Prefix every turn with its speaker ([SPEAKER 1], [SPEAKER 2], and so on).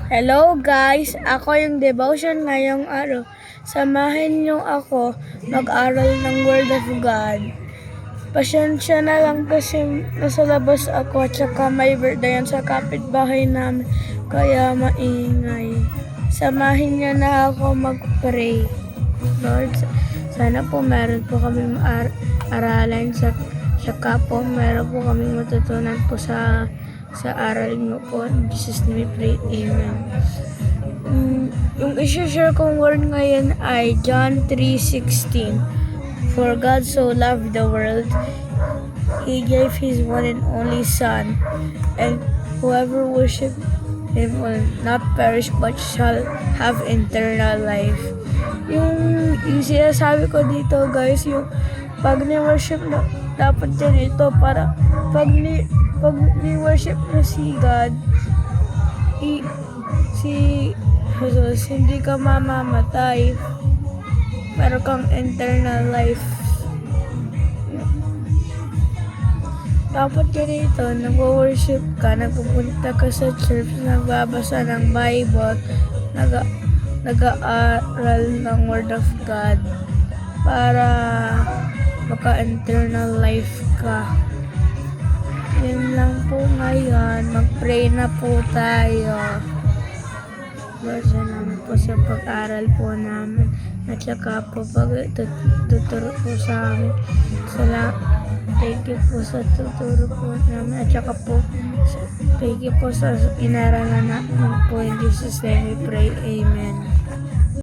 [SPEAKER 1] Hello guys! Ako yung devotion ngayong araw. Samahin niyo ako mag-aral ng Word of God. Pasensya na lang kasi nasa labas ako at saka may birthday yan sa kapitbahay namin kaya maingay. Samahin niyo na ako mag-pray. Lord, sana po meron po kami aralan sa po meron po kami matutunan po sa aral mo po. In Jesus name we pray. Amen. Yung i-share kong word ngayon ay John 3:16. For God so loved the world, He gave His one and only Son, and whoever worship Him will not perish but shall have eternal life. Yung sinasabi ko dito guys, yung pag ni-worship na, dapat yan ito para pag ni-worship na si God, si Jesus, hindi ka mamamatay, meron kang eternal life. Dapat ganito, nag-worship ka, nagpupunta ka sa church, nagbabasa ng Bible, nag-aaral ng Word of God para maka-eternal life ka. Yun lang po ngayon, mag-pray na po tayo. Lord, salamat po sa pag-aral po namin at saka po pag-tuturo po sa amin. Thank you po sa tuturo po namin at saka po thank you po sa inaralan namin po. In Jesus' name we pray. Amen.